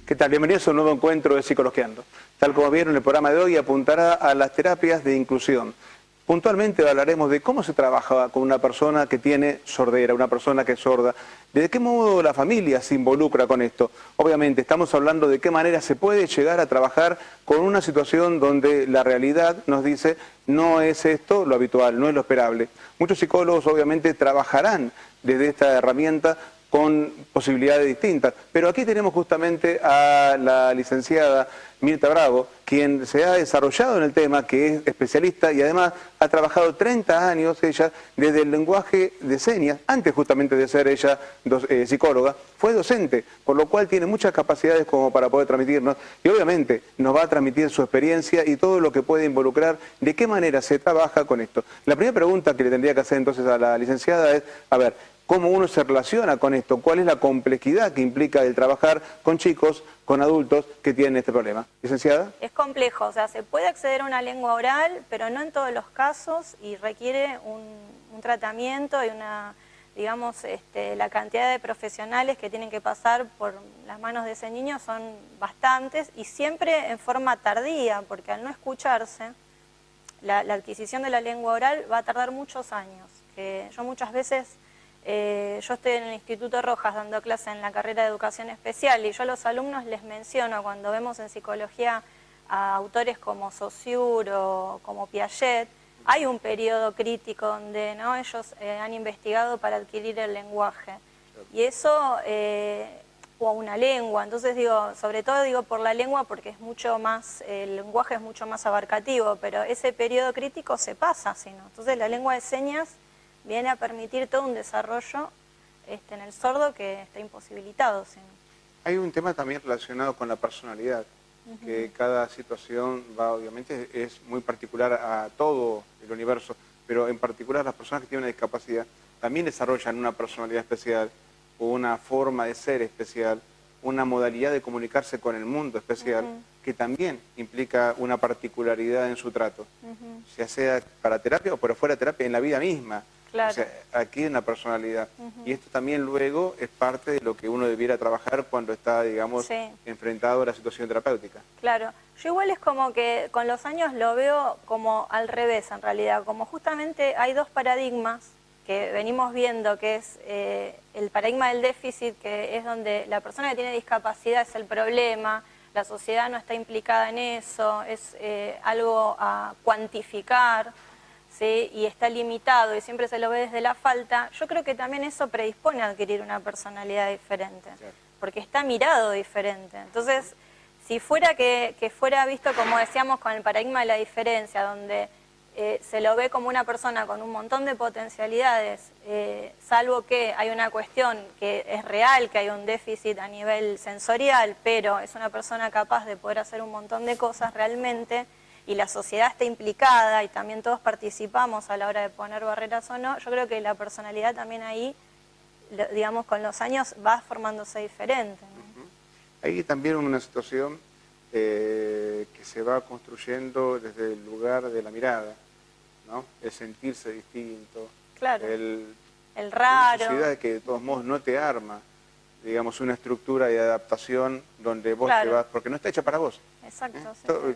¿Qué tal? Bienvenidos a un nuevo encuentro de Psicologiando. Tal como vieron, el programa de hoy apuntará a las terapias de inclusión. Puntualmente hablaremos de cómo se trabaja con una persona que tiene sordera, una persona que es sorda, de qué modo la familia se involucra con esto. Obviamente estamos hablando de qué manera se puede llegar a trabajar con una situación donde la realidad nos dice no es esto lo habitual, no es lo esperable. Muchos psicólogos obviamente trabajarán desde esta herramienta con posibilidades distintas. Pero aquí tenemos justamente a la licenciada Mirta Bravo, quien se ha desarrollado en el tema, que es especialista y además ha trabajado 30 años ella desde el lenguaje de señas, antes justamente de ser ella psicóloga, fue docente, por lo cual tiene muchas capacidades como para poder transmitirnos y obviamente nos va a transmitir su experiencia y todo lo que puede involucrar, de qué manera se trabaja con esto. La primera pregunta que le tendría que hacer entonces a la licenciada es, a ver, ¿cómo uno se relaciona con esto? ¿Cuál es la complejidad que implica el trabajar con chicos, con adultos que tienen este problema? Licenciada. Es complejo, o sea, se puede acceder a una lengua oral, pero no en todos los casos y requiere un tratamiento y una, digamos, la cantidad de profesionales que tienen que pasar por las manos de ese niño son bastantes y siempre en forma tardía, porque al no escucharse, la adquisición de la lengua oral va a tardar muchos años. Yo muchas veces... yo estoy en el Instituto Rojas dando clase en la carrera de Educación Especial y yo a los alumnos les menciono cuando vemos en psicología a autores como Saussure o como Piaget, hay un periodo crítico donde ellos han investigado para adquirir el lenguaje y eso, o una lengua, entonces digo, sobre todo digo por la lengua porque es mucho más, el lenguaje es mucho más abarcativo, pero ese periodo crítico se pasa, ¿sí, no? Entonces la lengua de señas viene a permitir todo un desarrollo en el sordo que está imposibilitado. ¿Sí? Hay un tema también relacionado con la personalidad, que cada situación va, obviamente, es muy particular a todo el universo, pero en particular las personas que tienen una discapacidad también desarrollan una personalidad especial, o una forma de ser especial, una modalidad de comunicarse con el mundo especial, que también implica una particularidad en su trato, ya sea para terapia o por fuera de terapia, en la vida misma. Claro. O sea, aquí hay una personalidad. Y esto también luego es parte de lo que uno debiera trabajar cuando está, digamos, enfrentado a la situación terapéutica. Claro. Yo igual es como que con los años lo veo como al revés, en realidad. Como justamente hay dos paradigmas que venimos viendo, que es el paradigma del déficit, que es donde la persona que tiene discapacidad es el problema, la sociedad no está implicada en eso, es algo a cuantificar, ¿sí? Y está limitado y siempre se lo ve desde la falta. Yo creo que también eso predispone a adquirir una personalidad diferente, porque está mirado diferente. Entonces, si fuera que fuera visto, como decíamos, con el paradigma de la diferencia, donde se lo ve como una persona con un montón de potencialidades, salvo que hay una cuestión que es real, que hay un déficit a nivel sensorial, pero es una persona capaz de poder hacer un montón de cosas realmente, y la sociedad está implicada y también todos participamos a la hora de poner barreras o no, yo creo que la personalidad también ahí, digamos, con los años va formándose diferente, ¿no? Hay también una situación que se va construyendo desde el lugar de la mirada, ¿no? El sentirse distinto, claro. el raro. La sociedad que de todos modos no te arma, digamos, una estructura de adaptación donde vos te vas, porque no está hecha para vos. Exacto.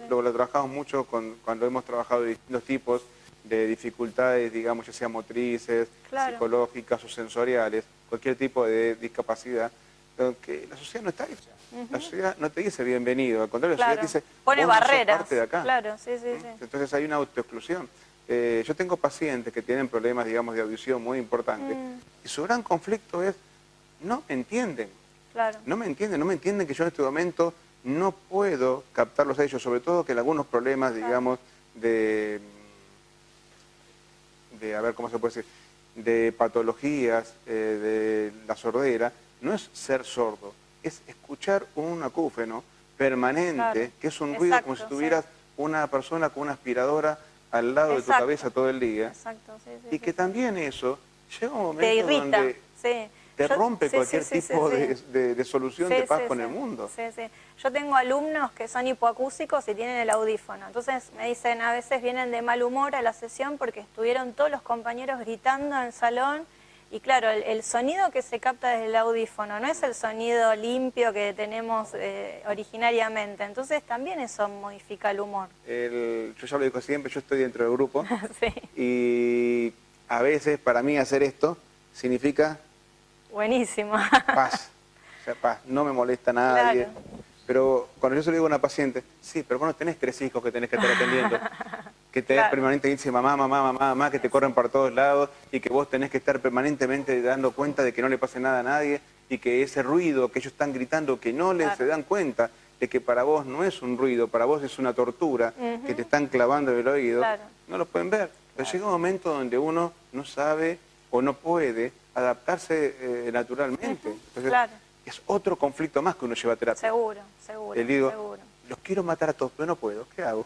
Lo trabajamos mucho cuando hemos trabajado de distintos tipos de dificultades, digamos, ya sean motrices, psicológicas o sensoriales, cualquier tipo de discapacidad, que la sociedad no está hecha. La sociedad no te dice bienvenido, al contrario, la sociedad te dice, pone vos barreras. No sos parte de acá. Claro, sí. Entonces hay una autoexclusión. Yo tengo pacientes que tienen problemas, digamos, de audición muy importantes, y su gran conflicto es, no me entienden. No me entienden que yo en este momento no puedo captarlos a ellos, sobre todo que en algunos problemas, digamos, a ver cómo se puede decir, de patologías, de la sordera, no es ser sordo, es escuchar un acúfeno permanente, que es un ruido como si tuvieras una persona con una aspiradora al lado de tu cabeza todo el día, y que también eso llega un momento donde te rompe cualquier tipo de solución de paz con el mundo. Yo tengo alumnos que son hipoacúsicos y tienen el audífono, entonces me dicen, a veces vienen de mal humor a la sesión porque estuvieron todos los compañeros gritando en el salón Y claro, el sonido que se capta desde el audífono no es el sonido limpio que tenemos originariamente, entonces también eso modifica el humor. Yo ya lo digo siempre, yo estoy dentro del grupo Sí. y a veces para mí hacer esto significa Buenísimo. paz, o sea, paz, no me molesta a nadie. Claro. Pero cuando yo se lo digo a una paciente, sí, pero vos no tenés 3 hijos que tenés que estar atendiendo, que tenés Claro. permanentemente dice mamá, mamá, mamá, mamá, que te corren por todos lados y que vos tenés que estar permanentemente dando cuenta de que no le pase nada a nadie y que ese ruido que ellos están gritando, que no les se dan cuenta de que para vos no es un ruido, para vos es una tortura, que te están clavando en el oído, Claro. no lo pueden ver. Pero llega un momento donde uno no sabe o no puede adaptarse naturalmente. Entonces, Claro. es otro conflicto más que uno lleva a terapia. Seguro, seguro, Le digo, seguro. los quiero matar a todos, pero no puedo, ¿qué hago?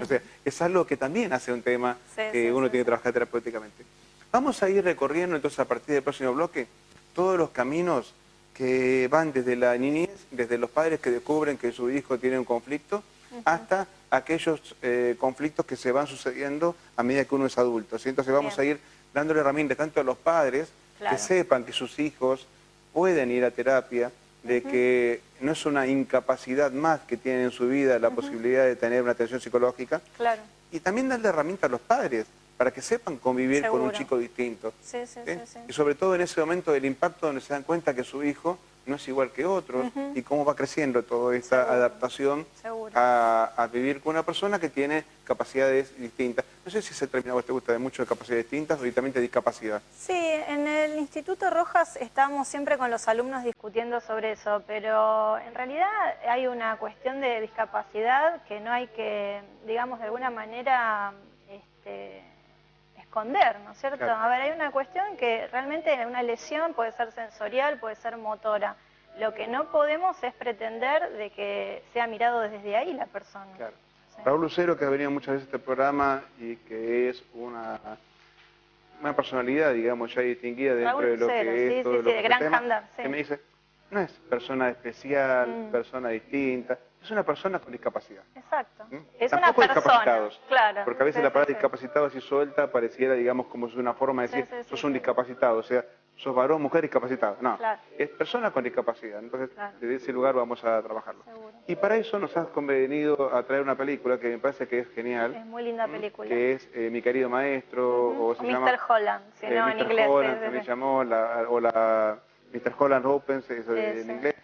O sea, es algo que también hace un tema que uno tiene que trabajar terapéuticamente. Vamos a ir recorriendo entonces a partir del próximo bloque todos los caminos que van desde la niñez, desde los padres que descubren que su hijo tiene un conflicto, hasta aquellos conflictos que se van sucediendo a medida que uno es adulto. ¿Sí? Entonces vamos a ir dándole herramientas tanto a los padres que sepan que sus hijos pueden ir a terapia, de que no es una incapacidad más que tienen en su vida la posibilidad de tener una atención psicológica. Claro. Y también darle herramientas a los padres para que sepan convivir con un chico distinto. Sí. Y sobre todo en ese momento del impacto donde se dan cuenta que su hijo no es igual que otros y cómo va creciendo toda esta adaptación a vivir con una persona que tiene capacidades distintas. No sé si ese término a vos te gusta de mucho de capacidades distintas o directamente de discapacidad. Sí, en el Instituto Rojas estamos siempre con los alumnos discutiendo sobre eso, pero en realidad hay una cuestión de discapacidad que no hay que, digamos, de alguna manera esconder, ¿no es cierto? Claro. A ver, hay una cuestión que realmente una lesión puede ser sensorial, puede ser motora. Lo que no podemos es pretender de que sea mirado desde ahí la persona. Claro. Sí. Raúl Lucero, que ha venido muchas veces a este programa y que es una personalidad, digamos, ya distinguida dentro Raúl de lo Lucero, que es sí, todo sí, lo sí, que de es Gran el tema, Handar, sí. que me dice, no es persona especial, persona distinta, es una persona con discapacidad. Exacto. ¿Mm? Es Tampoco una persona, discapacitados, claro. porque a veces la palabra discapacitado así suelta pareciera, digamos, como es una forma de decir, sos un discapacitado, o sea, sos varón, mujer, discapacitado. No, es persona con discapacidad, entonces desde ese lugar vamos a trabajarlo. Seguro. Y para eso nos has convenido a traer una película que me parece que es genial. Es muy linda película. Que es Mi querido maestro, o se llama... Mr. Holland, si no en Mr. inglés. Holland también llamó, la Mr. Holland Opens, eso en inglés,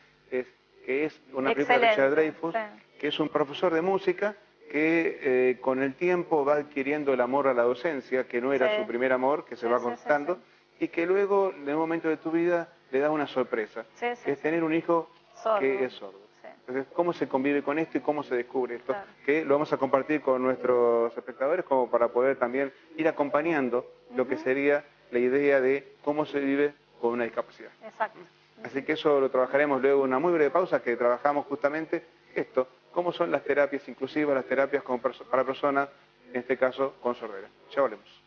que es una película de Richard Dreyfuss, que es un profesor de música que con el tiempo va adquiriendo el amor a la docencia, que no era su primer amor, que se va constando, y que luego, en un momento de tu vida, le da una sorpresa, que es tener un hijo que es sordo. Entonces, ¿cómo se convive con esto y cómo se descubre esto? Que lo vamos a compartir con nuestros espectadores como para poder también ir acompañando lo que sería la idea de cómo se vive con una discapacidad. Exacto. Así que eso lo trabajaremos luego en una muy breve pausa, que trabajamos justamente esto, cómo son las terapias inclusivas, las terapias para personas, en este caso con sordera. Ya volvemos.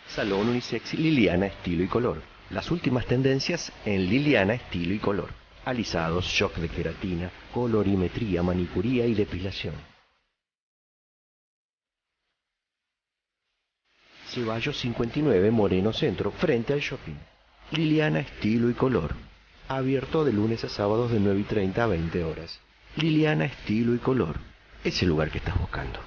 Salón Unisex Liliana Estilo y Color. Las últimas tendencias en Liliana Estilo y Color. Alisados, shock de queratina, colorimetría, manicuría y depilación. Ceballos 59, Moreno Centro, frente al shopping. Liliana Estilo y Color. Abierto de lunes a sábados de 9:30 a 20 horas. Liliana Estilo y Color. Es el lugar que estás buscando.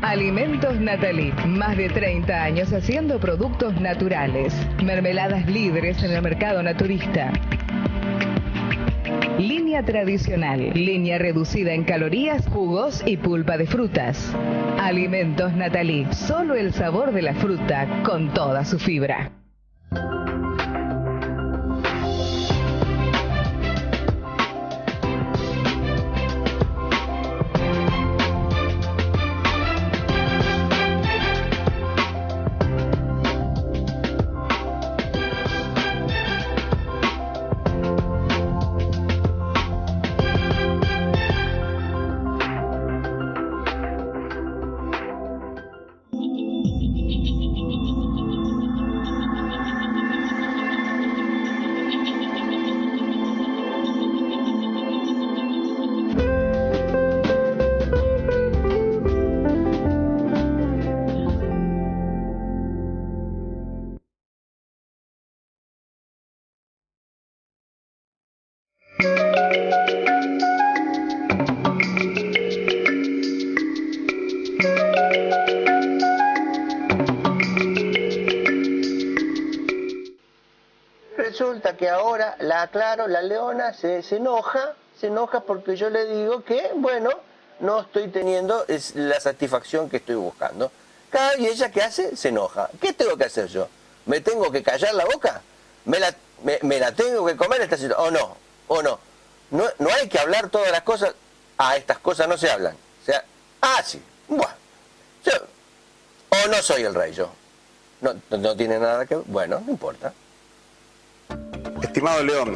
Alimentos Nathalie, más de 30 años haciendo productos naturales, mermeladas líderes en el mercado naturista. Línea tradicional, línea reducida en calorías, jugos y pulpa de frutas. Alimentos Nathalie, solo el sabor de la fruta con toda su fibra. resulta que ahora la leona se enoja porque yo le digo que, bueno, no estoy teniendo la satisfacción que estoy buscando. Y ella, ¿qué hace? Se enoja. ¿Qué tengo que hacer yo? ¿Me tengo que callar la boca? ¿Me la tengo que comer esta situación? ¿O no? No hay que hablar todas las cosas. Estas cosas no se hablan. O sea, sí. Bueno, o no soy el rey yo. No tiene nada que ver. Bueno, no importa. Estimado León,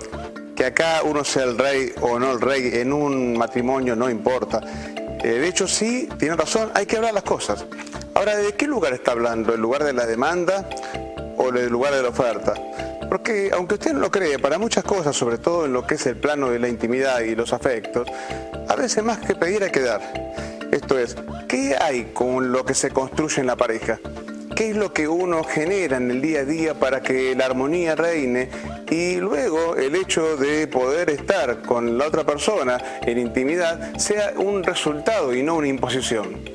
que acá uno sea el rey o no el rey en un matrimonio no importa. De hecho, sí, tiene razón, hay que hablar las cosas. Ahora, ¿de qué lugar está hablando? ¿El lugar de la demanda o el lugar de la oferta? Porque, aunque usted no lo cree, para muchas cosas, sobre todo en lo que es el plano de la intimidad y los afectos, a veces más que pedir hay que dar. Esto es, ¿qué hay con lo que se construye en la pareja? ¿Qué es lo que uno genera en el día a día para que la armonía reine? Y luego el hecho de poder estar con la otra persona en intimidad sea un resultado y no una imposición.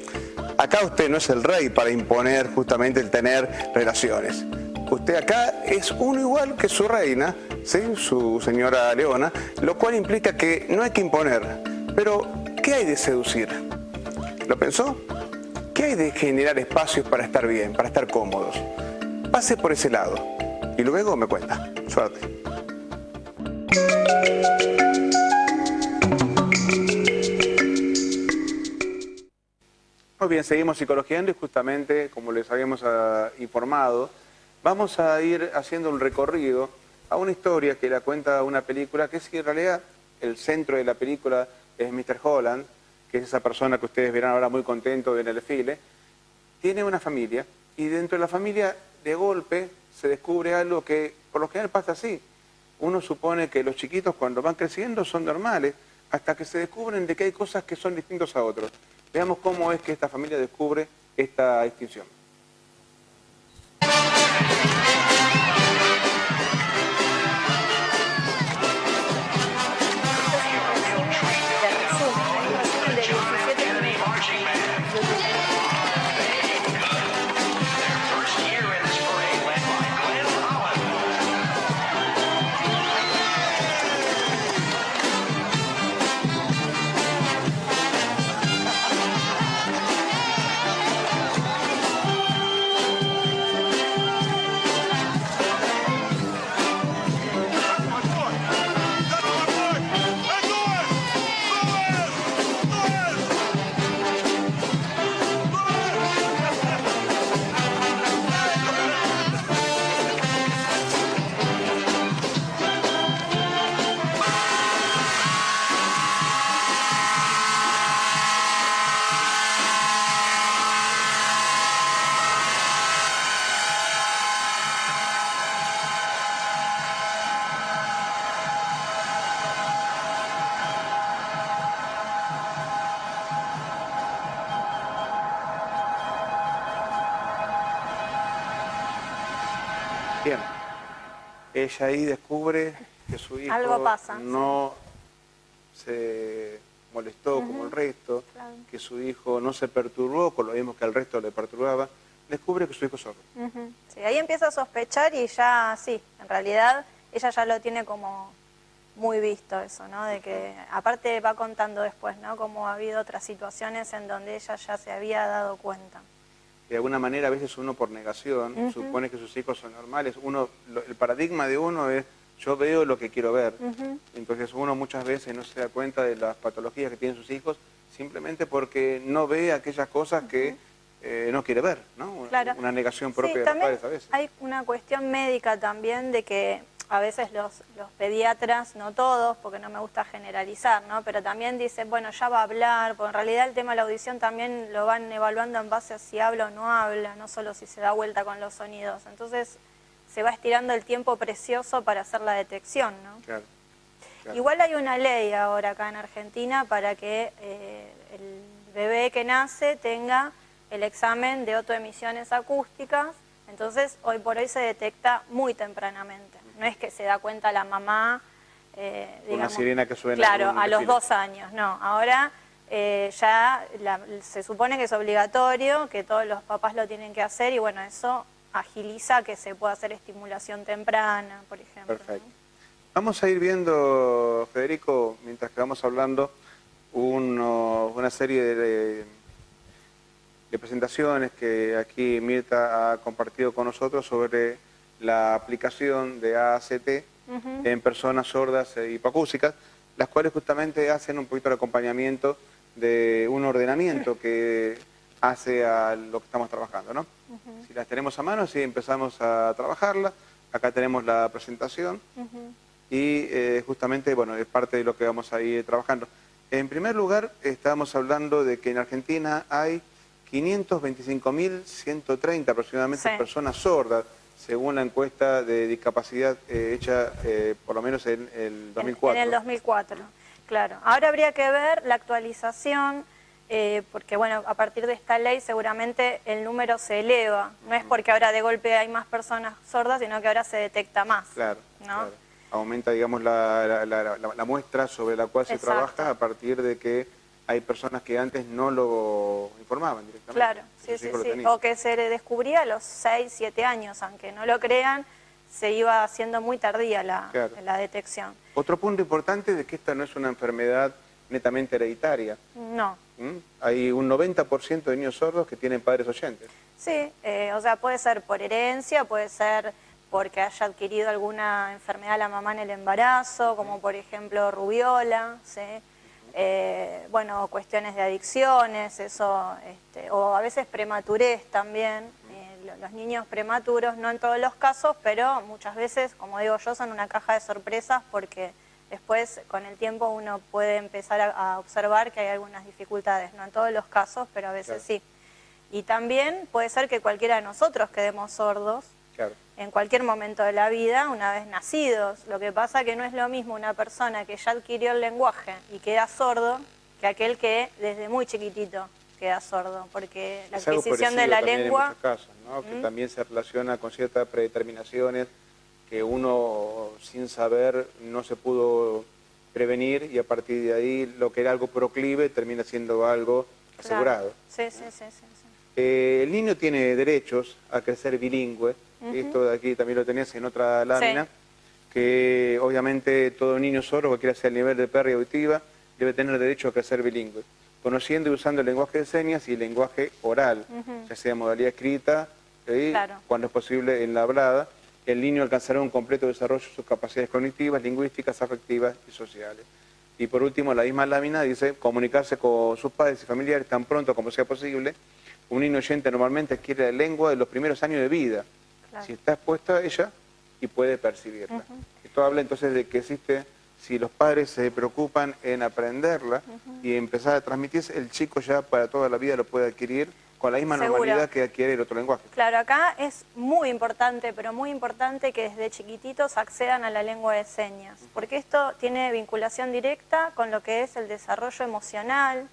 Acá usted no es el rey para imponer justamente el tener relaciones. Usted acá es uno igual que su reina, ¿sí? Su señora Leona, lo cual implica que no hay que imponer. Pero, ¿qué hay de seducir? ¿Lo pensó? ¿Qué hay de generar espacios para estar bien, para estar cómodos? Pase por ese lado y luego me cuenta. Suerte. Muy bien, seguimos psicologiando y justamente, como les habíamos informado, vamos a ir haciendo un recorrido a una historia que la cuenta una película que es en realidad el centro de la película es Mr. Holland, que es esa persona que ustedes verán ahora muy contento en el desfile. Tiene una familia y dentro de la familia de golpe se descubre algo que por lo general pasa así. Uno supone que los chiquitos cuando van creciendo son normales hasta que se descubren de que hay cosas que son distintos a otros. Veamos cómo es que esta familia descubre esta distinción. Bien, ella ahí descubre que su hijo Algo pasa, no se molestó como el resto, claro. Que su hijo no se perturbó con lo mismo que al resto le perturbaba, descubre que su hijo es sordo. Sí, ahí empieza a sospechar y ya, sí, en realidad ella ya lo tiene como muy visto eso, ¿no? De que, aparte va contando después, ¿no? Como ha habido otras situaciones en donde ella ya se había dado cuenta. De alguna manera a veces uno por negación supone que sus hijos son normales. El paradigma de uno es yo veo lo que quiero ver. Entonces uno muchas veces no se da cuenta de las patologías que tienen sus hijos simplemente porque no ve aquellas cosas que no quiere ver, ¿no? Claro. Una negación propia Sí, de los padres a veces. Hay una cuestión médica también de que a veces los pediatras, no todos, porque no me gusta generalizar, ¿no? Pero también dicen, bueno, ya va a hablar, porque en realidad el tema de la audición también lo van evaluando en base a si habla o no habla, no solo si se da vuelta con los sonidos. Entonces se va estirando el tiempo precioso para hacer la detección, ¿no? Claro. Igual hay una ley ahora acá en Argentina para que el bebé que nace tenga el examen de otoemisiones acústicas, entonces hoy por hoy se detecta muy tempranamente. No es que se da cuenta la mamá, digamos, una sirena que suena. claro, a los 2 años, no. Ahora ya se supone que es obligatorio, que todos los papás lo tienen que hacer y bueno, eso agiliza que se pueda hacer estimulación temprana, por ejemplo. Perfecto. Vamos a ir viendo, Federico, mientras que vamos hablando, una serie de presentaciones que aquí Mirta ha compartido con nosotros sobre la aplicación de AACT en personas sordas e hipoacúsicas, las cuales justamente hacen un poquito de acompañamiento de un ordenamiento que hace a lo que estamos trabajando, ¿no? Si las tenemos a mano, sí empezamos a trabajarla. Acá tenemos la presentación y justamente, bueno, es parte de lo que vamos a ir trabajando. En primer lugar, estábamos hablando de que en Argentina hay 525.130 aproximadamente personas sordas, según la encuesta de discapacidad hecha por lo menos en el 2004. En el 2004, claro. Ahora habría que ver la actualización, porque bueno, a partir de esta ley seguramente el número se eleva. No es porque ahora de golpe hay más personas sordas, sino que ahora se detecta más. Claro, ¿no? claro. Aumenta, digamos, la muestra sobre la cual se trabaja a partir de que hay personas que antes no lo informaban directamente. Claro, sí. O que se descubría a los 6, 7 años, aunque no lo crean, se iba haciendo muy tardía la detección. Otro punto importante es que esta no es una enfermedad netamente hereditaria. No. Hay un 90% de niños sordos que tienen padres oyentes. Sí, o sea, puede ser por herencia, puede ser porque haya adquirido alguna enfermedad la mamá en el embarazo, como por ejemplo rubiola, ¿sí? Bueno, cuestiones de adicciones, eso, o a veces prematurez también. Los niños prematuros, no en todos los casos, pero muchas veces, como digo yo, son una caja de sorpresas porque después, con el tiempo, uno puede empezar a observar que hay algunas dificultades, no en todos los casos, pero a veces sí. Y también puede ser que cualquiera de nosotros quedemos sordos en cualquier momento de la vida, una vez nacidos. Lo que pasa que no es lo mismo una persona que ya adquirió el lenguaje y queda sordo que aquel que desde muy chiquitito queda sordo, porque la adquisición de la lengua... En muchos casos, ¿no? Que también se relaciona con ciertas predeterminaciones que uno, sin saber, no se pudo prevenir, y a partir de ahí lo que era algo proclive termina siendo algo asegurado. Sí. El niño tiene derechos a crecer bilingüe. Esto de aquí también lo tenías en otra lámina, que obviamente todo niño sordo, cualquiera sea el nivel de pérdida auditiva, debe tener derecho a crecer bilingüe, conociendo y usando el lenguaje de señas y el lenguaje oral, ya sea en modalidad escrita, cuando es posible en la hablada. El niño alcanzará un completo desarrollo de sus capacidades cognitivas, lingüísticas, afectivas y sociales. Y por último, la misma lámina dice comunicarse con sus padres y familiares tan pronto como sea posible. Un niño oyente normalmente adquiere la lengua de los primeros años de vida, si está expuesta a ella y puede percibirla. Esto habla entonces de que existe, si los padres se preocupan en aprenderla y empezar a transmitirse, el chico ya para toda la vida lo puede adquirir con la misma normalidad que adquiere el otro lenguaje. Claro, acá es muy importante, pero muy importante que desde chiquititos accedan a la lengua de señas, porque esto tiene vinculación directa con lo que es el desarrollo emocional,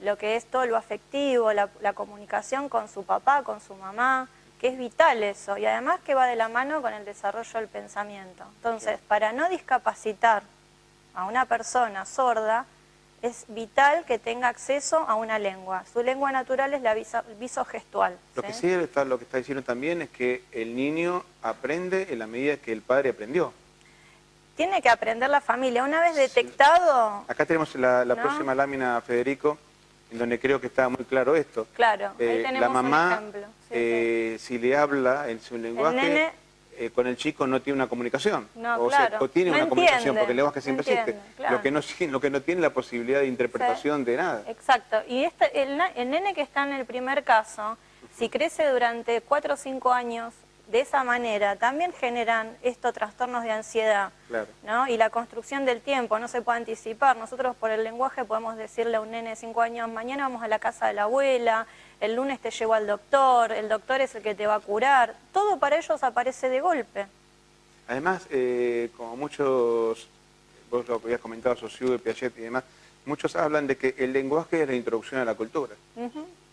lo que es todo lo afectivo, la comunicación con su papá, con su mamá, que es vital eso, y además que va de la mano con el desarrollo del pensamiento. Entonces, para no discapacitar a una persona sorda, es vital que tenga acceso a una lengua. Su lengua natural es la visogestual. Lo que sí lo que está diciendo también es que el niño aprende en la medida que el padre aprendió. Tiene que aprender la familia. Una vez detectado... Acá tenemos la próxima lámina, Federico, en donde creo que está muy claro esto. Claro, ahí tenemos la mamá, un ejemplo. Si le habla en su lenguaje, con el chico no tiene una comunicación. O tiene una comunicación, porque el lenguaje siempre existe. Claro. Lo que no tiene la posibilidad de interpretación de nada. Exacto. Y el nene que está en el primer caso, si crece durante 4 o 5 años de esa manera, también generan estos trastornos de ansiedad, ¿no? Y la construcción del tiempo no se puede anticipar. Nosotros por el lenguaje podemos decirle a un nene de 5 años, mañana vamos a la casa de la abuela, el lunes te llevo al doctor, el doctor es el que te va a curar. Todo para ellos aparece de golpe. Además, como muchos, vos lo habías comentado, Saussure, Piaget y demás, muchos hablan de que el lenguaje es la introducción a la cultura.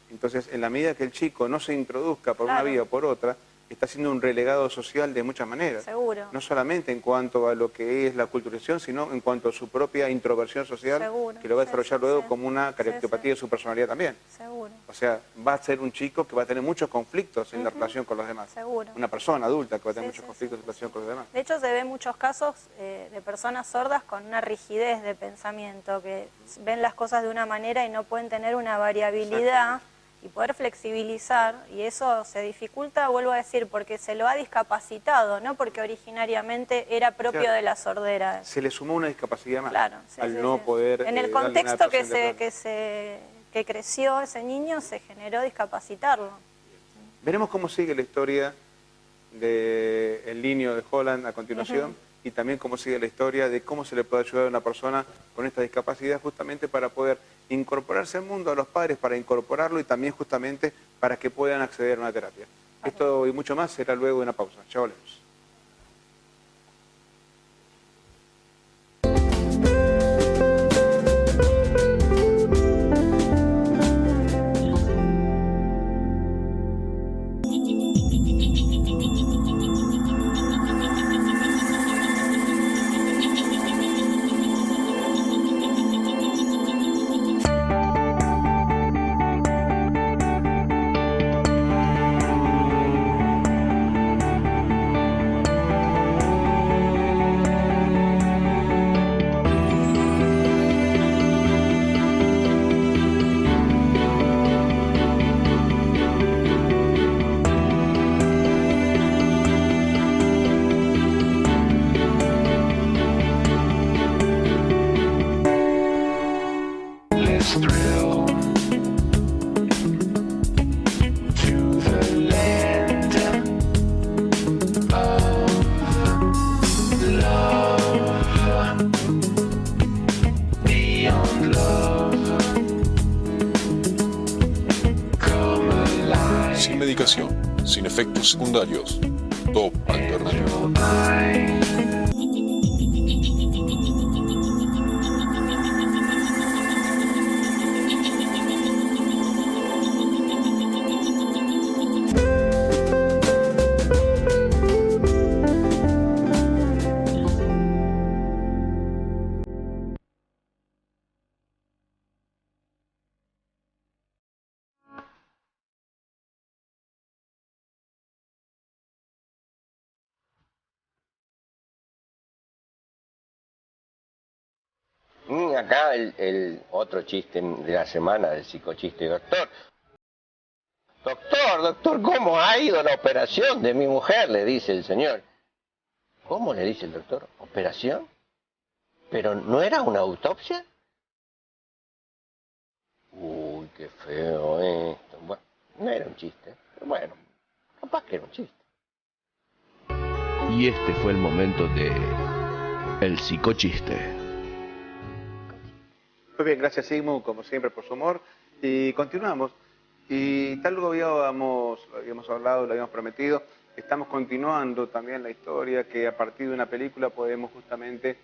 Entonces, en la medida que el chico no se introduzca por una vía o por otra, está siendo un relegado social de muchas maneras. Seguro. No solamente en cuanto a lo que es la culturización, sino en cuanto a su propia introversión social, Seguro. que lo va a Sí, desarrollar sí, luego sí. como una característica de su personalidad también. Seguro. O sea, va a ser un chico que va a tener muchos conflictos en la relación con los demás. Seguro. Una persona adulta que va a tener Sí, muchos sí, conflictos sí, en relación con los demás. De hecho, se ven muchos casos de personas sordas con una rigidez de pensamiento, que ven las cosas de una manera y no pueden tener una variabilidad y poder flexibilizar, y eso se dificulta, vuelvo a decir, porque se lo ha discapacitado, no porque originariamente era propio Claro. de la sordera. Se le sumó una discapacidad más Claro, sí, al sí, no sí. poder En el darle una contexto adaptación de plano. que creció ese niño, se generó discapacitarlo. Veremos cómo sigue la historia del niño de Holland a continuación y también cómo sigue la historia de cómo se le puede ayudar a una persona con esta discapacidad justamente para poder incorporarse al mundo, a los padres para incorporarlo y también justamente para que puedan acceder a una terapia. Esto y mucho más será luego de una pausa. Ya volvemos. Sin medicación, sin efectos secundarios. Top alternativo. Acá el otro chiste de la semana del psicochiste. Doctor, ¿cómo ha ido la operación de mi mujer? Le dice el señor. ¿Cómo? Le dice el doctor. ¿Operación? ¿Pero no era una autopsia? Uy, qué feo esto. Bueno, no era un chiste, pero bueno, capaz que era un chiste. Y este fue el momento de El Psicochiste. Muy bien, gracias Sigmund, como siempre, por su humor. Y continuamos. Y tal como habíamos hablado, lo habíamos prometido, estamos continuando también la historia que a partir de una película podemos justamente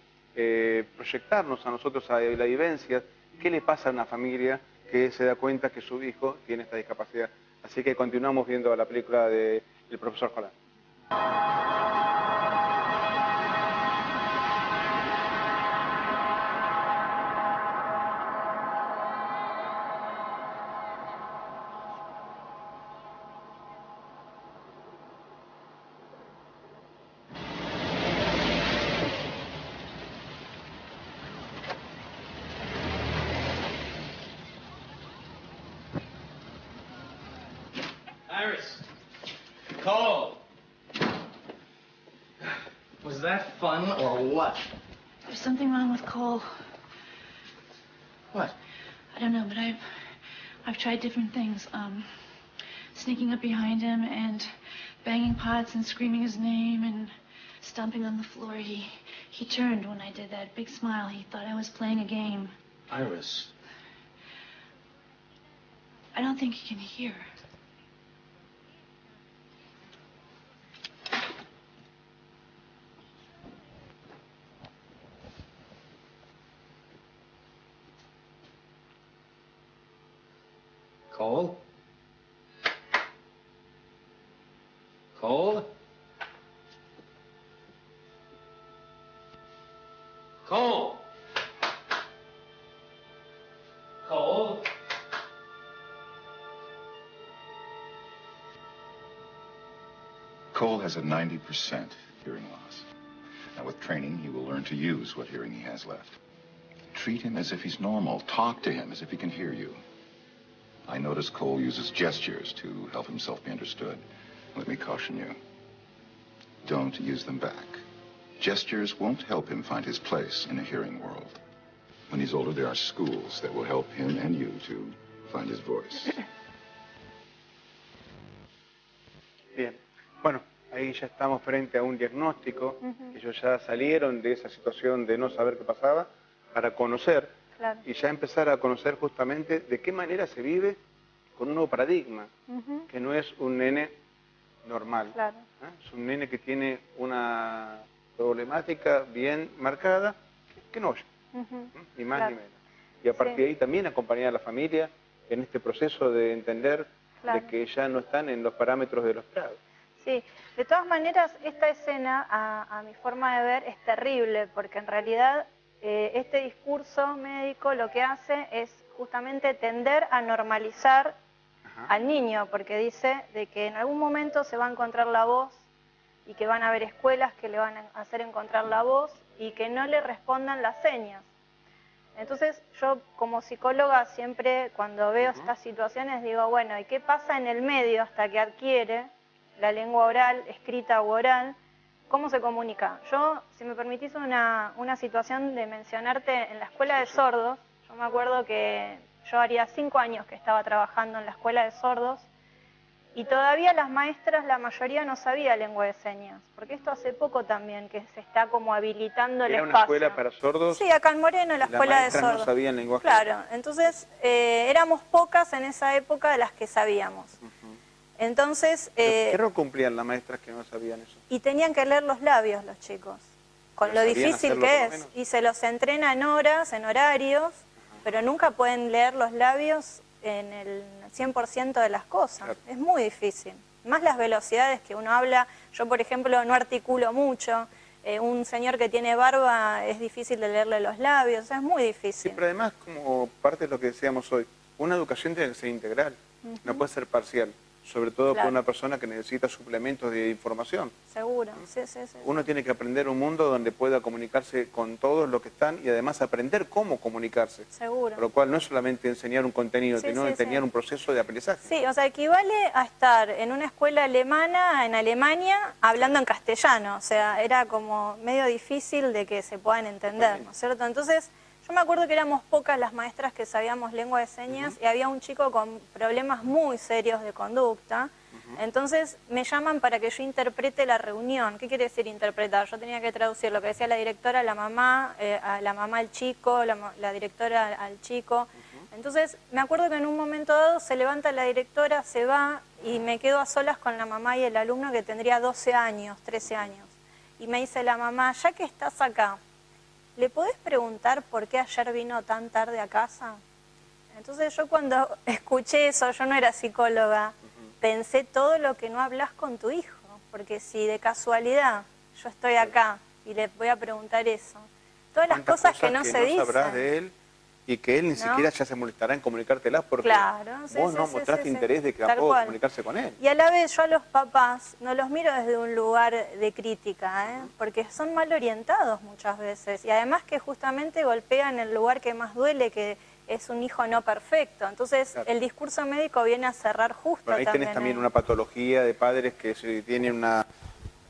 proyectarnos a nosotros a la vivencia, qué le pasa a una familia que se da cuenta que su hijo tiene esta discapacidad. Así que continuamos viendo la película de El Profesor Holland. Iris! Cole! Was that fun or what? There's something wrong with Cole. What? I don't know, but I've tried different things. Sneaking up behind him and banging pots and screaming his name and stomping on the floor. He turned when I did that. Big smile. He thought I was playing a game. Iris. I don't think he can hear. Cole? Cole? Cole? Cole? Cole has a 90% hearing loss. Now, with training, he will learn to use what hearing he has left. Treat him as if he's normal. Talk to him as if he can hear you. I notice Cole uses gestures to help himself be understood. Let me caution you. Don't use them back. Gestures won't help him find his place in a hearing world. When he's older, there are schools that will help him and you to find his voice. Bien. Bueno, ahí ya estamos frente a un diagnóstico. Ellos ya salieron de esa situación de no saber qué pasaba para conocer y ya empezar a conocer justamente de qué manera se vive con un nuevo paradigma, que no es un nene normal. Es un nene que tiene una problemática bien marcada que no oye, ni más ni menos. Y a partir de ahí también acompañar a la familia en este proceso de entender de que ya no están en los parámetros de lo esperado. Sí, de todas maneras, esta escena, a mi forma de ver, es terrible, porque en realidad este discurso médico lo que hace es justamente tender a normalizar al niño, porque dice de que en algún momento se va a encontrar la voz y que van a haber escuelas que le van a hacer encontrar la voz y que no le respondan las señas. Entonces yo como psicóloga siempre cuando veo estas situaciones digo, bueno, ¿y qué pasa en el medio hasta que adquiere la lengua oral, escrita u oral? ¿Cómo se comunica? Yo, si me permitís una situación de mencionarte en la escuela de sordos, yo me acuerdo que yo haría 5 años que estaba trabajando en la escuela de sordos y todavía las maestras, la mayoría no sabía lengua de señas, porque esto hace poco también que se está como habilitando el ¿Era espacio. una escuela para sordos? Sí, acá en Moreno, la escuela de sordos. No sabían lenguaje. Claro, entonces éramos pocas en esa época de las que sabíamos. Entonces... ¿Qué rol cumplían las maestras que no sabían eso? Y tenían que leer los labios los chicos, con lo difícil que es. Y se los entrena en horas, en horarios, pero nunca pueden leer los labios en el 100% de las cosas. Claro. Es muy difícil. Más las velocidades que uno habla. Yo, por ejemplo, no articulo mucho. Un señor que tiene barba es difícil de leerle los labios. O sea, es muy difícil. Sí, pero además, como parte de lo que decíamos hoy, una educación tiene que ser integral. No puede ser parcial. Sobre todo con una persona que necesita suplementos de información. Seguro, sí. Uno tiene que aprender un mundo donde pueda comunicarse con todos los que están y además aprender cómo comunicarse. Seguro. Por lo cual no es solamente enseñar un contenido, sino enseñar un proceso de aprendizaje. Sí, o sea, equivale a estar en una escuela alemana, en Alemania, hablando en castellano. O sea, era como medio difícil de que se puedan entender, ¿no es cierto? Entonces... Yo me acuerdo que éramos pocas las maestras que sabíamos lengua de señas y había un chico con problemas muy serios de conducta. Entonces me llaman para que yo interprete la reunión. ¿Qué quiere decir interpretar? Yo tenía que traducir lo que decía la directora a la mamá al chico, la directora al chico. Entonces me acuerdo que en un momento dado se levanta la directora, se va y me quedo a solas con la mamá y el alumno que tendría 12 años, 13 años. Y me dice la mamá, ya que estás acá, ¿le podés preguntar por qué ayer vino tan tarde a casa? Entonces yo cuando escuché eso, yo no era psicóloga, pensé todo lo que no hablas con tu hijo, porque si de casualidad yo estoy acá y le voy a preguntar eso, todas las cosas que no se dicen. Sabrás de él y que él ni siquiera ya se molestará en comunicártelas porque vos no mostraste interés de que tampoco comunicarse con él. Y a la vez yo a los papás no los miro desde un lugar de crítica, porque son mal orientados muchas veces y además que justamente golpean el lugar que más duele, que es un hijo no perfecto. Entonces el discurso médico viene a cerrar justo ahí tenés también una patología de padres que tienen una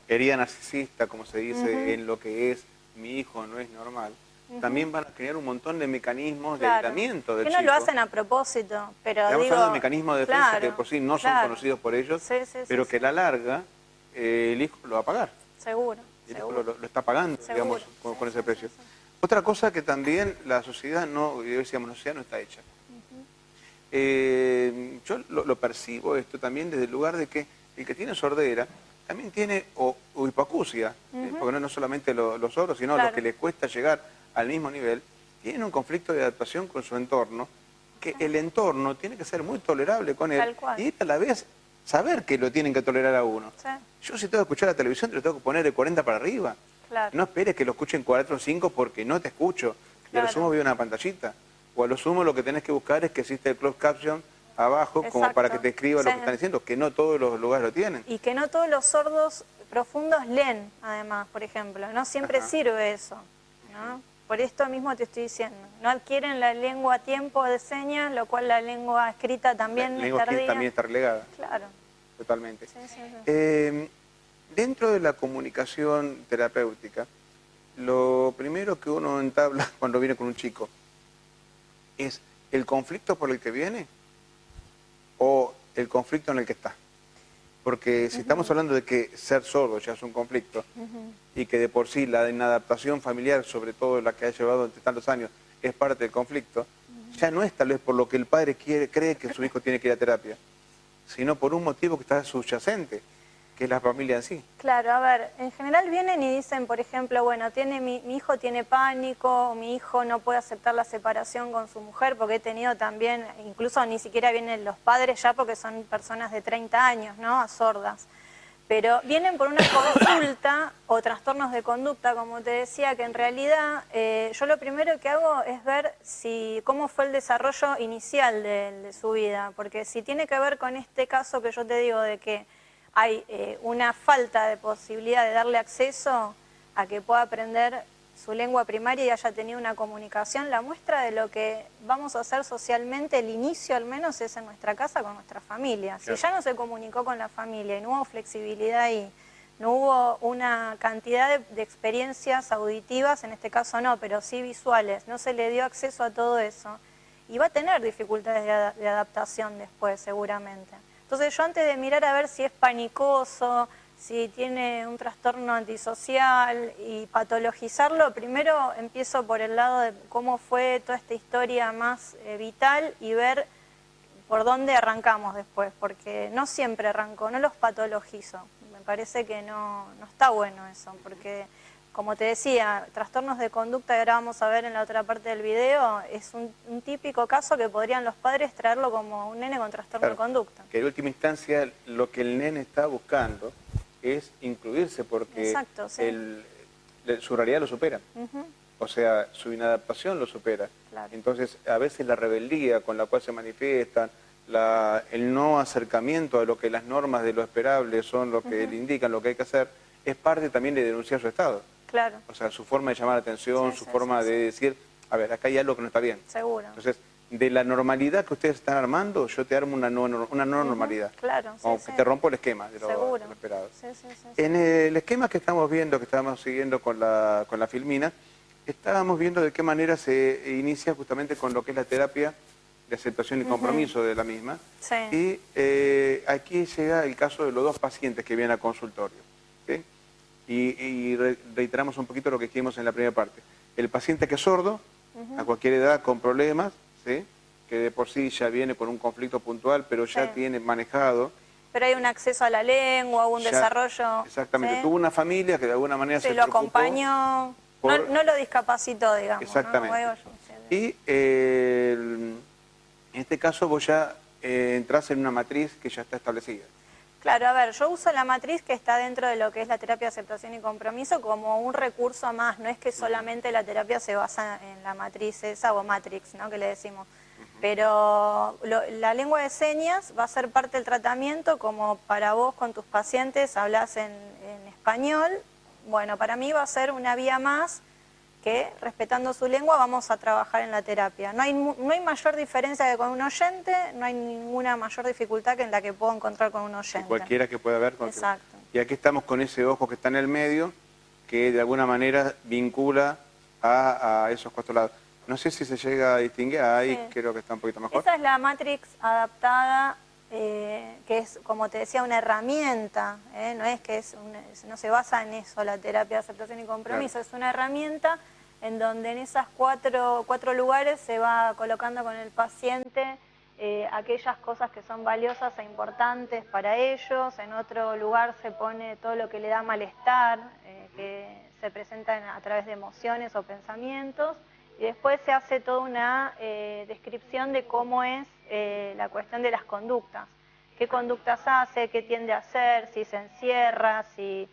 herida narcisista, como se dice, en lo que es mi hijo no es normal. También van a crear un montón de mecanismos de aislamiento del chico. Que no lo hacen a propósito, pero estamos hablando de mecanismos de defensa que por sí no son conocidos por ellos, pero que a la larga el hijo lo va a pagar. Seguro. El hijo lo está pagando, digamos, con ese precio. Otra cosa que también la sociedad decíamos, la sociedad no está hecha. Yo lo percibo esto también desde el lugar de que el que tiene sordera también tiene o hipoacusia, porque no solamente los sordos, sino los que les cuesta llegar al mismo nivel, tienen un conflicto de adaptación con su entorno, que el entorno tiene que ser muy tolerable con él y a la vez saber que lo tienen que tolerar a uno. Sí, Yo si tengo que escuchar la televisión, te lo tengo que poner de 40 para arriba. claro. No esperes que lo escuchen 4 o 5 porque no te escucho. Y a lo Claro. sumo veo una pantallita. O a lo sumo lo que tenés que buscar es que existe el closed caption abajo como Exacto. para que te escriba lo Sí. que están diciendo, que no todos los lugares lo tienen. Y que no todos los sordos profundos leen, además, por ejemplo. No siempre Ajá. sirve eso, ¿no? Por esto mismo te estoy diciendo. No adquieren la lengua a tiempo de señas, lo cual la lengua escrita también La es lengua tardía. escrita también está relegada, Claro. totalmente. Sí, sí, sí. Dentro de la comunicación terapéutica, lo primero que uno entabla cuando viene con un chico es el conflicto por el que viene o el conflicto en el que está. Porque si estamos hablando de que ser sordo ya es un conflicto y que de por sí la inadaptación familiar, sobre todo la que ha llevado entre tantos años, es parte del conflicto, ya no es tal vez por lo que el padre cree que su hijo tiene que ir a terapia, sino por un motivo que está subyacente, que es la familia en sí. Claro, a ver, en general vienen y dicen, por ejemplo, bueno, mi hijo tiene pánico, o mi hijo no puede aceptar la separación con su mujer, porque he tenido también, incluso ni siquiera vienen los padres ya porque son personas de 30 años, ¿no? Sordas. Pero vienen por una consulta o trastornos de conducta, como te decía, que en realidad yo lo primero que hago es ver cómo fue el desarrollo inicial de su vida, porque si tiene que ver con este caso que yo te digo de que hay una falta de posibilidad de darle acceso a que pueda aprender su lengua primaria y haya tenido una comunicación, la muestra de lo que vamos a hacer socialmente, el inicio al menos es en nuestra casa con nuestra familia. Claro. Si ya no se comunicó con la familia y no hubo flexibilidad ahí, no hubo una cantidad de experiencias auditivas, en este caso no, pero sí visuales, no se le dio acceso a todo eso, y va a tener dificultades de adaptación después seguramente. Entonces yo antes de mirar a ver si es panicoso, si tiene un trastorno antisocial y patologizarlo, primero empiezo por el lado de cómo fue toda esta historia más vital y ver por dónde arrancamos después, porque no siempre arranco, no los patologizo. Me parece que no está bueno eso, porque como te decía, trastornos de conducta, que ahora vamos a ver en la otra parte del video, es un típico caso que podrían los padres traerlo como un nene con trastorno de conducta. Que en última instancia lo que el nene está buscando es incluirse porque Exacto, sí. su realidad lo supera. Ujú. O sea, su inadaptación lo supera. Claro. Entonces, a veces la rebeldía con la cual se manifiestan, el no acercamiento a lo que las normas de lo esperable son lo que le indican, lo que hay que hacer, es parte también de denunciar su estado. Claro, O sea, su forma de llamar la atención, Sí, su sí, forma sí, de decir, a ver, acá hay algo que no está bien. seguro. Entonces, de la normalidad que ustedes están armando, yo te armo una no normalidad. Claro, sí, Como sí. que te rompo el esquema de lo Seguro. esperado. Sí, sí, sí, sí. En el esquema que estamos viendo, que estábamos siguiendo con la filmina, estábamos viendo de qué manera se inicia justamente con lo que es la terapia de aceptación y compromiso de la misma. Sí. Y aquí llega el caso de los dos pacientes que vienen al consultorio. ¿Sí? Y reiteramos un poquito lo que dijimos en la primera parte. El paciente que es sordo, a cualquier edad con problemas, ¿sí? Que de por sí ya viene con un conflicto puntual, pero ya Sí. tiene manejado. Pero hay un acceso a la lengua, un Ya, desarrollo. Exactamente, ¿sí? tuvo una familia que de alguna manera Sí, se lo preocupó. acompañó, por- no lo discapacitó, digamos. Exactamente. ¿no? Sí. Y en este caso vos ya entrás en una matriz que ya está establecida. Claro, a ver, yo uso la matriz que está dentro de lo que es la terapia de aceptación y compromiso como un recurso más, no es que solamente la terapia se basa en la matriz esa o matrix, ¿no? Que le decimos. Pero la lengua de señas va a ser parte del tratamiento, como para vos con tus pacientes hablas en español. Bueno, para mí va a ser una vía más que, respetando su lengua, vamos a trabajar en la terapia. No hay mayor diferencia que con un oyente, no hay ninguna mayor dificultad que en la que puedo encontrar con un oyente. Cualquiera que pueda ver. Exacto. Y aquí estamos con ese ojo que está en el medio, que de alguna manera vincula a esos cuatro lados. No sé si se llega a distinguir, ahí Sí. creo que está un poquito mejor. Esa es la matrix adaptada, que es, como te decía, una herramienta, no es que no se basa en eso la terapia de aceptación y compromiso, Claro. es una herramienta en donde en esas cuatro lugares se va colocando con el paciente aquellas cosas que son valiosas e importantes para ellos. En otro lugar se pone todo lo que le da malestar, que se presenta a través de emociones o pensamientos, y después se hace toda una descripción de cómo es la cuestión de las conductas. qué conductas hace, qué tiende a hacer, si se encierra, si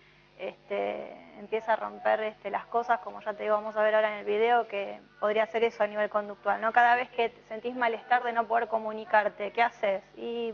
empieza a romper las cosas, como ya te digo, vamos a ver ahora en el video, que podría ser eso a nivel conductual, ¿no? Cada vez que sentís malestar de no poder comunicarte, ¿qué haces? Y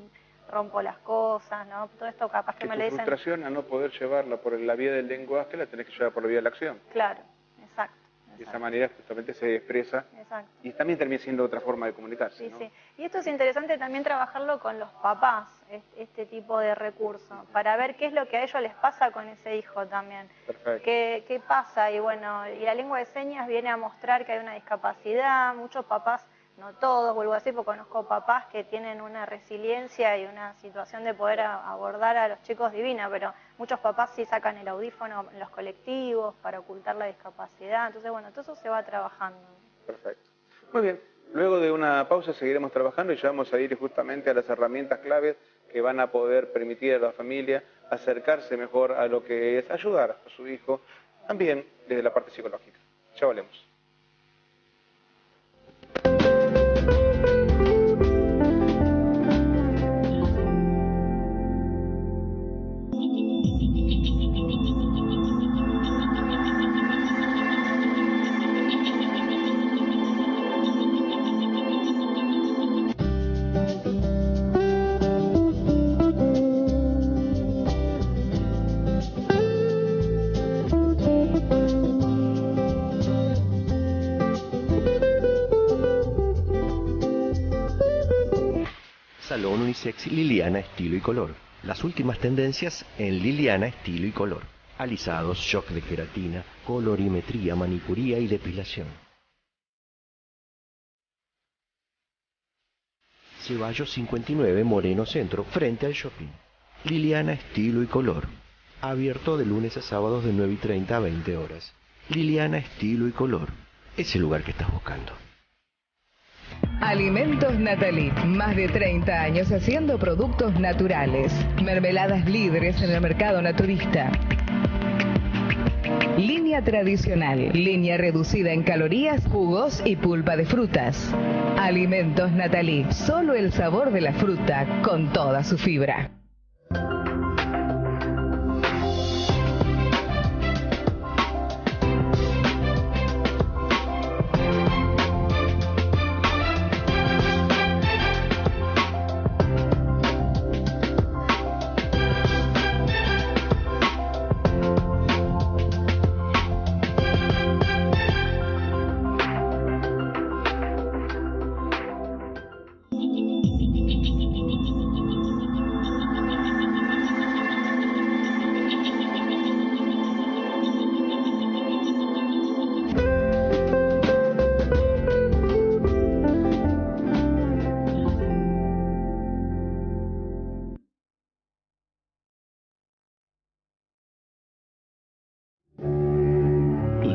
rompo las cosas, ¿no? Todo esto capaz que me lo dicen. frustración a no poder llevarla por la vía del lenguaje la tenés que llevar por la vía de la acción. Claro, exacto. De esa manera justamente se expresa. Exacto. Y también termina siendo otra forma de comunicarse. Sí, ¿no? sí. Y esto es interesante también trabajarlo con los papás, este tipo de recurso, para ver qué es lo que a ellos les pasa con ese hijo también. Perfecto. ¿Qué pasa? Y bueno, y la lengua de señas viene a mostrar que hay una discapacidad. Muchos papás, no todos, vuelvo a decir, porque conozco papás que tienen una resiliencia y una situación de poder abordar a los chicos divina, pero muchos papás sí sacan el audífono en los colectivos para ocultar la discapacidad. Entonces, bueno, todo eso se va trabajando. Perfecto. Muy bien. Luego de una pausa seguiremos trabajando y ya vamos a ir justamente a las herramientas claves que van a poder permitir a la familia acercarse mejor a lo que es ayudar a su hijo, también desde la parte psicológica. Ya volvemos. Salón Unisex Liliana Estilo y Color. Las últimas tendencias en Liliana Estilo y Color. Alisados, shock de queratina, colorimetría, manicuría y depilación. Ceballos 59, Moreno Centro, frente al shopping. Liliana Estilo y Color. Abierto de lunes a sábados de 9:30 a 20 horas. Liliana Estilo y Color. Ese lugar que estás buscando. Alimentos Nathalie, más de 30 años haciendo productos naturales. Mermeladas líderes en el mercado naturista. Línea tradicional, línea reducida en calorías, jugos y pulpa de frutas. Alimentos Nathalie, solo el sabor de la fruta con toda su fibra.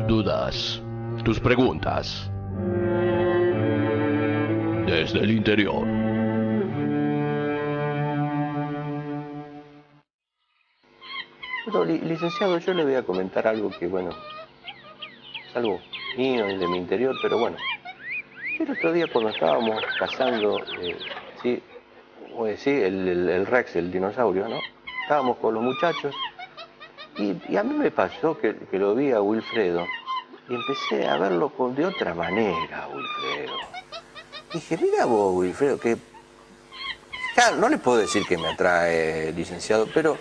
Dudas, tus preguntas. Desde el interior. Pero, licenciado, yo le voy a comentar algo que, bueno, es algo mío y de mi interior, pero bueno. Yo el otro día cuando estábamos cazando, el Rex, el dinosaurio, ¿no? Estábamos con los muchachos y a mí me pasó que lo vi a Wilfredo y empecé a verlo de otra manera, Wilfredo. Dije, mira vos, Wilfredo, que... Claro, no le puedo decir que me atrae, licenciado, pero...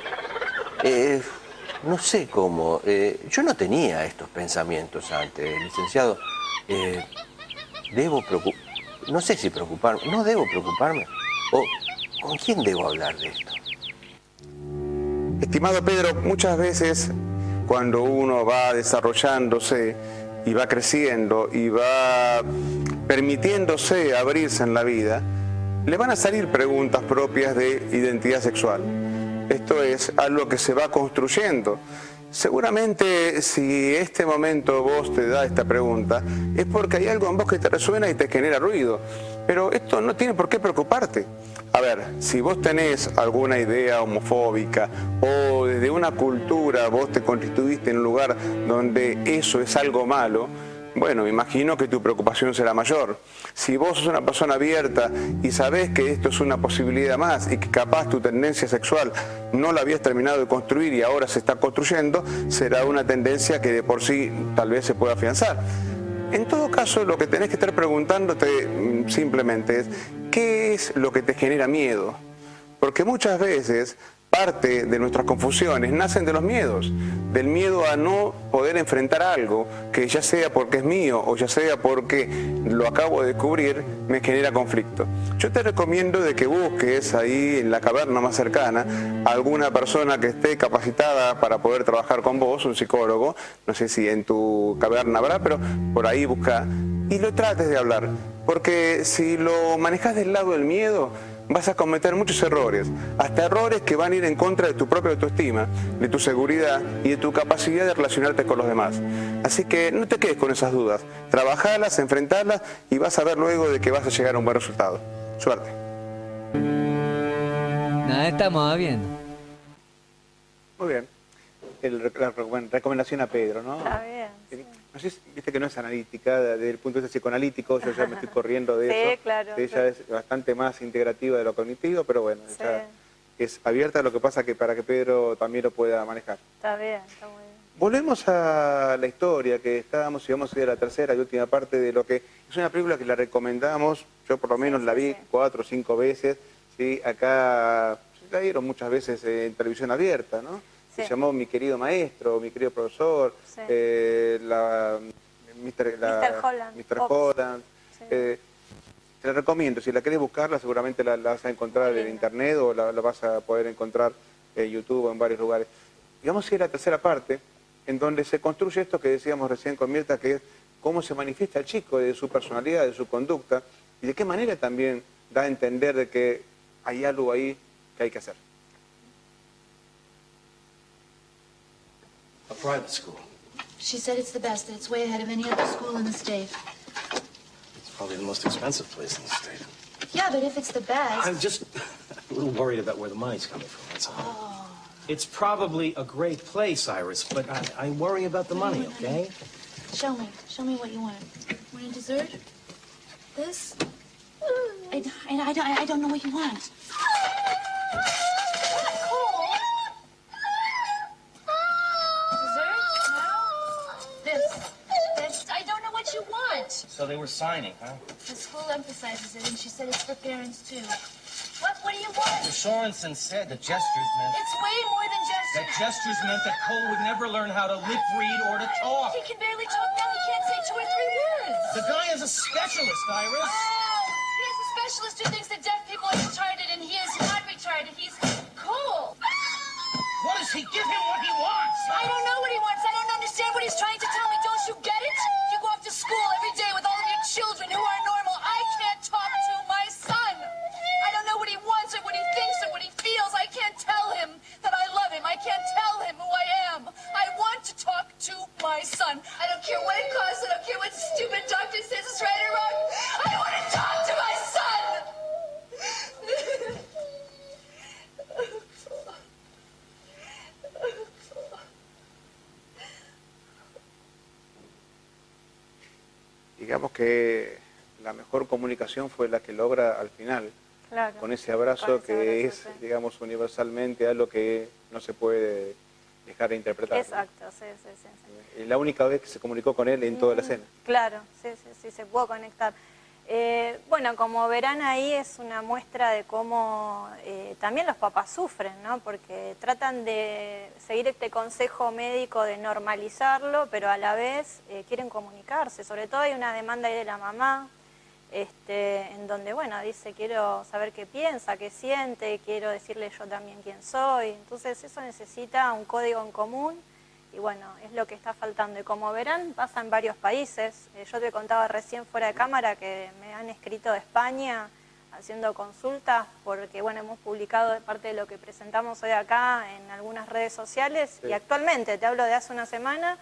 no sé cómo. Yo no tenía estos pensamientos antes, licenciado. No sé si preocuparme. ¿No debo preocuparme? ¿O con quién debo hablar de esto? Estimado Pedro, muchas veces cuando uno va desarrollándose y va creciendo y va permitiéndose abrirse en la vida, le van a salir preguntas propias de identidad sexual. Esto es algo que se va construyendo. Seguramente si este momento vos te da esta pregunta es porque hay algo en vos que te resuena y te genera ruido. Pero esto no tiene por qué preocuparte. A ver, si vos tenés alguna idea homofóbica o desde una cultura vos te constituiste en un lugar donde eso es algo malo, bueno, me imagino que tu preocupación será mayor. Si vos sos una persona abierta y sabés que esto es una posibilidad más y que capaz tu tendencia sexual no la habías terminado de construir y ahora se está construyendo, será una tendencia que de por sí tal vez se pueda afianzar. En todo caso, lo que tenés que estar preguntándote simplemente es, ¿qué es lo que te genera miedo? Porque muchas veces parte de nuestras confusiones nacen de los miedos, del miedo a no poder enfrentar algo que ya sea porque es mío o ya sea porque lo acabo de descubrir, me genera conflicto. Yo te recomiendo de que busques ahí en la caverna más cercana a alguna persona que esté capacitada para poder trabajar con vos, un psicólogo, no sé si en tu caverna habrá, pero por ahí busca y lo trates de hablar, porque si lo manejas del lado del miedo, vas a cometer muchos errores, hasta errores que van a ir en contra de tu propia autoestima, de tu seguridad y de tu capacidad de relacionarte con los demás. Así que no te quedes con esas dudas, trabajalas, enfrentarlas y vas a ver luego de que vas a llegar a un buen resultado. Suerte. Nada, estamos viendo. Muy bien. La recomendación a Pedro, ¿no? Está bien. Sí. No sé, viste que no es analítica, desde el punto de vista psicoanalítico, yo ya me estoy corriendo de eso. Sí, claro. Ella es bastante más integrativa de lo cognitivo, pero bueno, Sí. ella es abierta, lo que pasa que para que Pedro también lo pueda manejar. Está bien, está muy bien. Volvemos a la historia que estábamos y vamos a ir a la tercera y última parte de lo que es una película que la recomendamos, yo por lo menos la vi 4 o 5 veces, ¿sí? Acá la dieron muchas veces en televisión abierta, ¿no? Sí. Se llamó Mi querido maestro, Mi querido profesor, Sí. Mr. Holland. Mr. Holland. Sí. Te la recomiendo, si la querés buscarla seguramente la vas a encontrar en internet o la vas a poder encontrar en YouTube o en varios lugares. Y vamos a ir a la tercera parte, en donde se construye esto que decíamos recién con Mirta, que es cómo se manifiesta el chico, de su personalidad, de su conducta, y de qué manera también da a entender de que hay algo ahí que hay que hacer. A private school. She said it's the best, that it's way ahead of any other school in the state. It's probably the most expensive place in the state. Yeah, but if it's the best... I'm just a little worried about where the money's coming from, that's all. It's probably a great place, Iris, but I worry about the money, okay? Show me what you want. Want a dessert? This? I don't know what you want. You want. So they were signing, huh? The school emphasizes it, and she said it's for parents, too. What do you want? The Sorensen said the gestures meant... It's way more than gestures. That gestures meant that Cole would never learn how to lip read or to talk. He can barely talk now. He can't say 2 or 3 words. The guy is a specialist, Iris. Oh, he is a specialist who thinks that deaf people are retarded, and he is not retarded. He's cool. What does he give him what he wants? I don't know what he wants. I don't understand what he's trying to tell me. Don't you get it? You go off to school every day with all of your children who are normal. I can't talk to my son. I don't know what he wants or what he thinks or what he feels. I can't tell him that I love him. I can't tell him who I am. I want to talk to my son. I don't care what it costs. I don't care what stupid doctor says is right or wrong. I want to talk to my son. Digamos que la mejor comunicación fue la que logra al final, Claro. con ese abrazo Con ese que abrazo, es, sí. digamos, universalmente algo que no se puede dejar de interpretar. ¿no? Exacto, sí. Es la única vez que se comunicó con él en toda la escena. Claro, sí, se pudo conectar. Bueno, como verán ahí es una muestra de cómo también los papás sufren, ¿no? Porque tratan de seguir este consejo médico de normalizarlo, pero a la vez quieren comunicarse. Sobre todo hay una demanda ahí de la mamá, en donde, bueno, dice, quiero saber qué piensa, qué siente, quiero decirle yo también quién soy. Entonces eso necesita un código en común. Y bueno, es lo que está faltando. Y como verán, pasa en varios países. Yo te contaba recién fuera de cámara que me han escrito de España haciendo consultas porque, bueno, hemos publicado parte de lo que presentamos hoy acá en algunas redes sociales. Sí. Y actualmente, te hablo de hace una semana,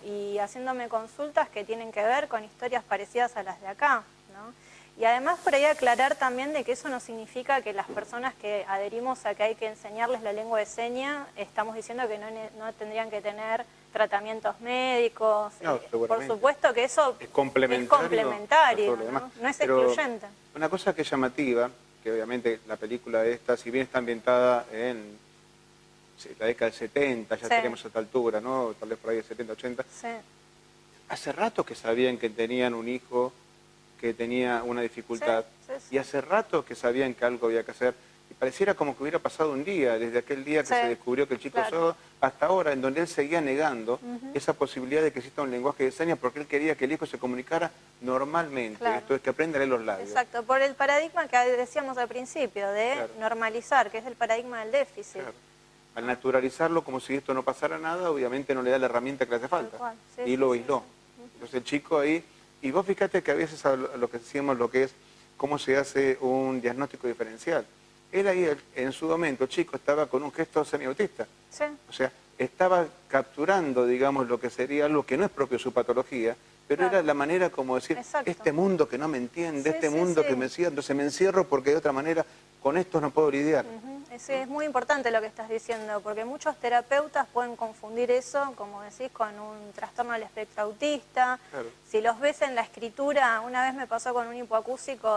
y haciéndome consultas que tienen que ver con historias parecidas a las de acá, ¿no? Y además por ahí aclarar también de que eso no significa que las personas que adherimos a que hay que enseñarles la lengua de señas, estamos diciendo que no tendrían que tener tratamientos médicos. No, por supuesto que eso es complementario, no es Pero excluyente. una cosa que es llamativa, que obviamente la película esta, si bien está ambientada en la década del 70, ya estaríamos a esta altura, ¿no? Tal vez por ahí de 70, 80. Sí. Hace rato que sabían que tenían un hijo que tenía una dificultad, y hace rato que sabían que algo había que hacer, y pareciera como que hubiera pasado un día, desde aquel día que se descubrió que el chico es sordo, hasta ahora, en donde él seguía negando esa posibilidad de que exista un lenguaje de señas, porque él quería que el hijo se comunicara normalmente, esto es que aprenda a leer los labios. Exacto, por el paradigma que decíamos al principio, de normalizar, que es el paradigma del déficit. Claro. Al naturalizarlo como si esto no pasara nada, obviamente no le da la herramienta que le hace falta, y lo aisló. Entonces el chico ahí, y vos fíjate que a veces a lo que decíamos lo que es cómo se hace un diagnóstico diferencial. Él ahí, en su momento, chico, estaba con un gesto semiautista. Sí. O sea, estaba capturando, digamos, lo que sería algo que no es propio de su patología, pero era la manera como decir, este mundo que no me entiende, este mundo que me cierra, entonces me encierro porque de otra manera con esto no puedo lidiar. Es muy importante lo que estás diciendo, porque muchos terapeutas pueden confundir eso, como decís, con un trastorno del espectro autista. Claro. Si los ves en la escritura, una vez me pasó con un hipoacúsico,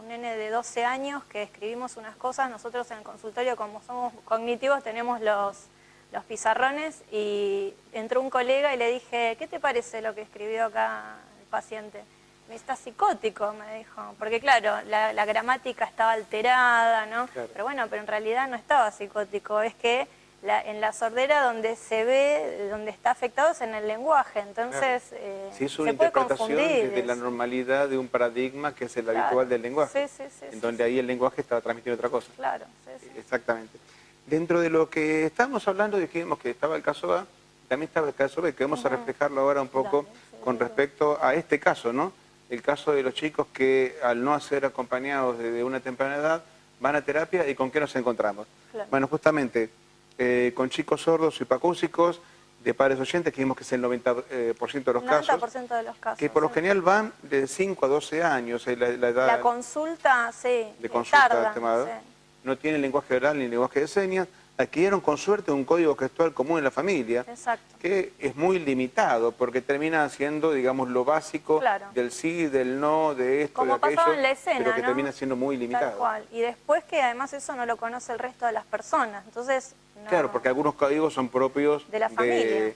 un nene de 12 años, que escribimos unas cosas, nosotros en el consultorio, como somos cognitivos, tenemos los pizarrones, y entró un colega y le dije, ¿qué te parece lo que escribió acá el paciente? Me está psicótico, me dijo, porque claro, la gramática estaba alterada, ¿no? Claro. Pero bueno, pero en realidad no estaba psicótico, es que en la sordera donde se ve, donde está afectado es en el lenguaje, entonces sí, es una se puede interpretación confundir. desde la normalidad de un paradigma que es el habitual del lenguaje, en donde ahí el lenguaje estaba transmitiendo otra cosa. Claro, Exactamente. Dentro de lo que estábamos hablando, dijimos que estaba el caso A, también estaba el caso B, que vamos a reflejarlo ahora un poco con respecto a este caso, ¿no? El caso de los chicos que al no ser acompañados desde una temprana edad van a terapia, ¿y con qué nos encontramos? Claro. Bueno, justamente con chicos sordos y hipoacúsicos, de padres oyentes, que vimos que es el 90% de los casos. 90% de los casos. Que por lo general van de 5 a 12 años, la edad La consulta, de consulta tarda, estimada. No tienen lenguaje oral ni lenguaje de señas, adquirieron con suerte un código gestual común en la familia, que es muy limitado, porque termina siendo, digamos, lo básico del sí, del no, de esto, como de aquello, pasaba en la escena, pero que ¿no? termina siendo muy limitado. Tal cual. Y después que además eso no lo conoce el resto de las personas, entonces... No... Claro, porque algunos códigos son propios de la familia.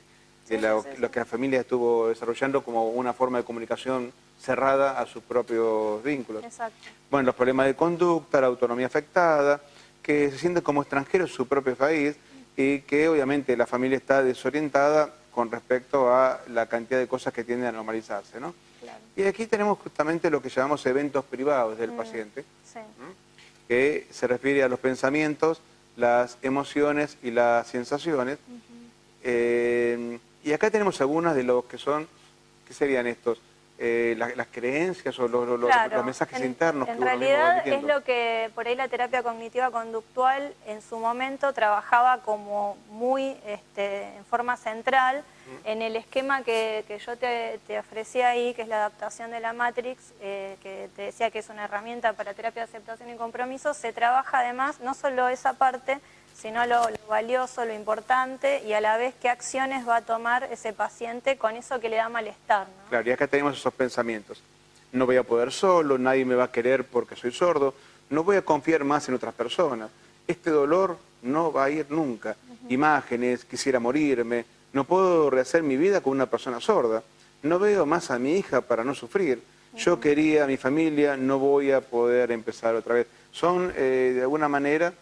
Lo que la familia estuvo desarrollando como una forma de comunicación cerrada a sus propios vínculos. Exacto. Bueno, los problemas de conducta, la autonomía afectada, que se sienten como extranjeros en su propio país y que obviamente la familia está desorientada con respecto a la cantidad de cosas que tienden a normalizarse, ¿no? Claro. Y aquí tenemos justamente lo que llamamos eventos privados del paciente, que se refiere a los pensamientos, las emociones y las sensaciones. Y acá tenemos algunas de los que son, ¿qué serían estos? Las creencias o los mensajes internos que en uno mismo va realidad es emitiendo. lo que por ahí la terapia cognitiva conductual en su momento trabajaba como muy en forma central en el esquema que yo te ofrecía ahí, que es la adaptación de la Matrix, que te decía que es una herramienta para terapia de aceptación y compromiso. Se trabaja además no solo esa parte, sino lo valioso, lo importante, y a la vez qué acciones va a tomar ese paciente con eso que le da malestar, ¿no? Claro, y acá tenemos esos pensamientos. No voy a poder solo, nadie me va a querer porque soy sordo, no voy a confiar más en otras personas, este dolor no va a ir nunca. Imágenes, quisiera morirme, no puedo rehacer mi vida con una persona sorda, no veo más a mi hija para no sufrir, yo quería a mi familia, no voy a poder empezar otra vez. Son, de alguna manera,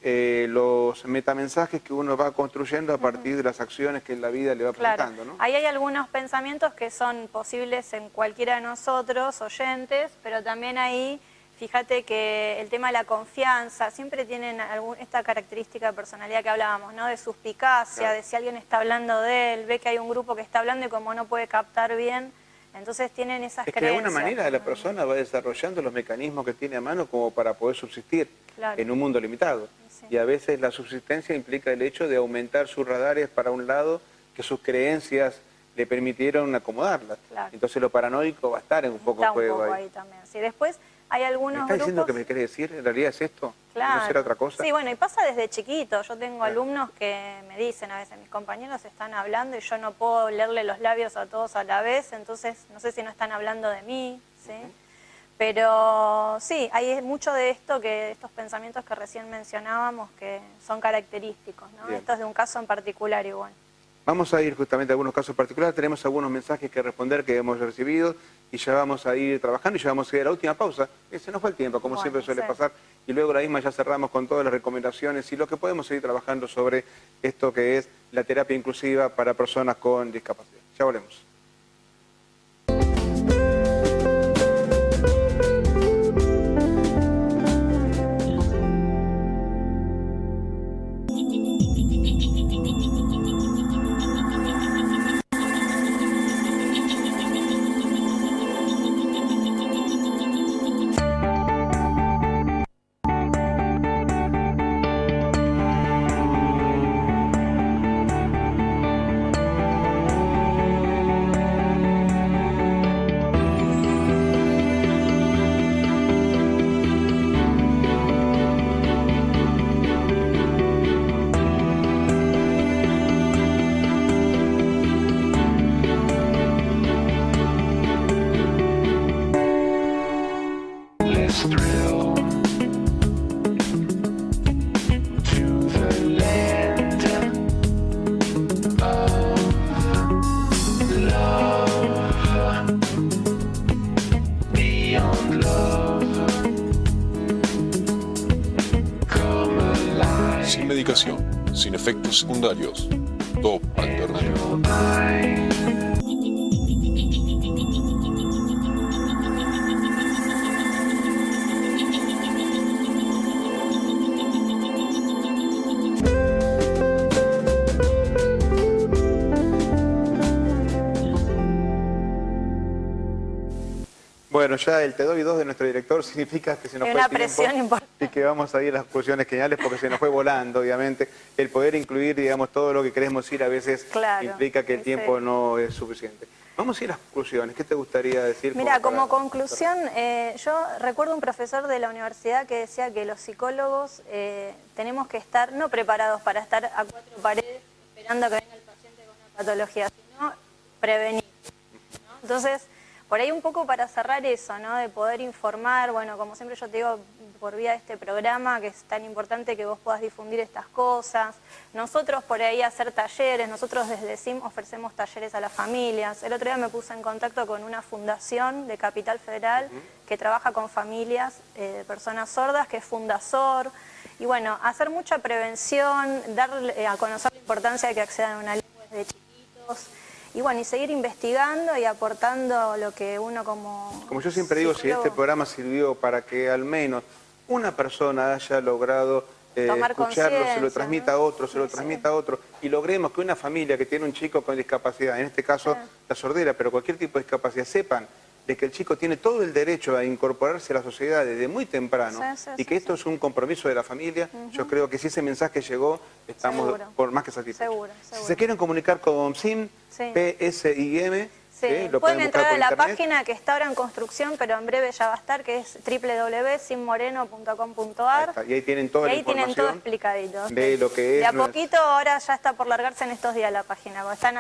los metamensajes que uno va construyendo a partir de las acciones que en la vida le va presentando, ¿no? Ahí hay algunos pensamientos que son posibles en cualquiera de nosotros, oyentes, pero también ahí, fíjate que el tema de la confianza, siempre tienen esta característica de personalidad que hablábamos, ¿no? De suspicacia, de si alguien está hablando de él, ve que hay un grupo que está hablando y como no puede captar bien, entonces tienen esas creencias. Es que de alguna manera la persona va desarrollando los mecanismos que tiene a mano como para poder subsistir en un mundo limitado. Y a veces la subsistencia implica el hecho de aumentar sus radares para un lado que sus creencias le permitieron acomodarlas. Entonces lo paranoico va a estar un poco en juego ahí también. Sí, después Hay ¿Me algunos está diciendo grupos... que me quiere decir? ¿En realidad es esto? Claro. ¿No será otra cosa? Sí, bueno, y pasa desde chiquito. Yo tengo alumnos que me dicen a veces, mis compañeros están hablando y yo no puedo leerle los labios a todos a la vez, entonces no sé si no están hablando de mí, ¿sí? Pero sí, hay mucho de esto, que estos pensamientos que recién mencionábamos, que son característicos, ¿no? Bien. Esto es de un caso en particular igual. Vamos a ir justamente a algunos casos particulares, tenemos algunos mensajes que responder que hemos recibido y ya vamos a ir trabajando y ya vamos a ir a la última pausa. Se nos fue el tiempo, como Bueno, siempre suele sí. pasar, y luego la misma ya cerramos con todas las recomendaciones y lo que podemos seguir trabajando sobre esto que es la terapia inclusiva para personas con discapacidad. Ya volvemos. Sin medicación, sin efectos secundarios. Top alternativo. Bueno, ya el te doy 2 de nuestro director significa que se nos Hay fue una el tiempo presión importante. y que vamos a ir a las conclusiones geniales porque se nos fue volando, obviamente. El poder incluir, digamos, todo lo que queremos ir a veces Claro, implica que el sí. tiempo no es suficiente. Vamos a ir a las conclusiones. ¿Qué te gustaría decir? Mira, como para- conclusión, yo recuerdo un profesor de la universidad que decía que los psicólogos tenemos que estar no preparados para estar a 4 paredes esperando a que venga el paciente con una patología, sino prevenir, ¿no? Entonces, por ahí un poco para cerrar eso, ¿no? De poder informar, bueno, como siempre yo te digo, por vía de este programa, que es tan importante que vos puedas difundir estas cosas. Nosotros por ahí hacer talleres, nosotros desde CIM ofrecemos talleres a las familias. El otro día me puse en contacto con una fundación de Capital Federal que trabaja con familias de personas sordas, que es Fundasor. Y bueno, hacer mucha prevención, darle a conocer la importancia de que accedan a una lengua desde chiquitos. Y bueno, y seguir investigando y aportando lo que uno como yo siempre digo, si psicólogo- este programa sirvió para que al menos una persona haya logrado Tomar escucharlo, se lo conciencia, transmita a otro, se lo transmita a otro, y logremos que una familia que tiene un chico con discapacidad, en este caso la sordera, pero cualquier tipo de discapacidad, sepan de que el chico tiene todo el derecho a incorporarse a la sociedad desde muy temprano y que esto es un compromiso de la familia. Yo creo que si ese mensaje llegó, estamos Seguro. por más que satisfechos. Seguro, Si seguro. se quieren comunicar con SIM, Sí. PSIM, Sí, lo pueden buscar entrar a por la internet. página que está ahora en construcción, pero en breve ya va a estar, que es www.sinmoreno.com.ar. Y ahí tienen toda Y la ahí tienen todo información explicadito. de lo que es. De a poquito ahora ya está por largarse en estos días la página, porque están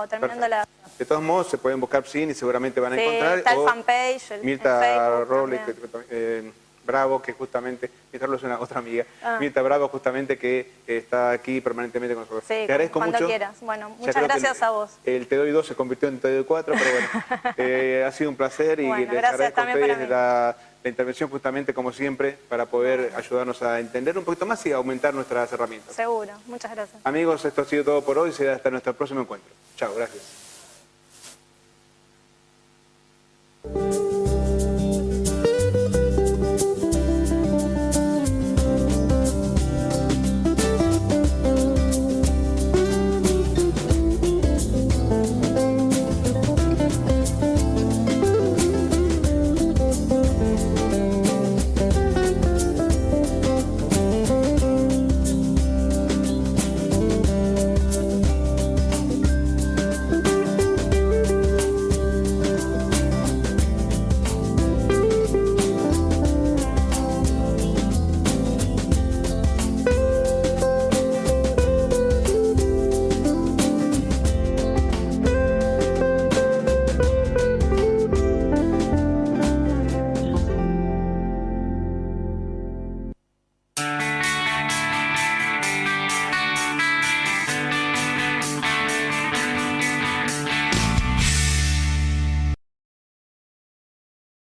terminando la... De todos modos, se pueden buscar SIM y seguramente van a Sí, encontrar. está el o fanpage, el Mirta Facebook Robles, también. Bravo, que justamente, Mirta Robles es una otra amiga, Ah. Mirta Bravo justamente que está aquí permanentemente con nosotros. Sí, Te agradezco cuando mucho. quieras. Bueno, Ya muchas creo que gracias a vos. El Te doy 2 se convirtió en Te doy 4, pero bueno, ha sido un placer y Bueno, les gracias agradezco a también ustedes para la intervención justamente como siempre para poder ayudarnos a entender un poquito más y aumentar nuestras herramientas. Seguro, muchas gracias. Amigos, esto ha sido todo por hoy, será hasta nuestro próximo encuentro. Chao, gracias.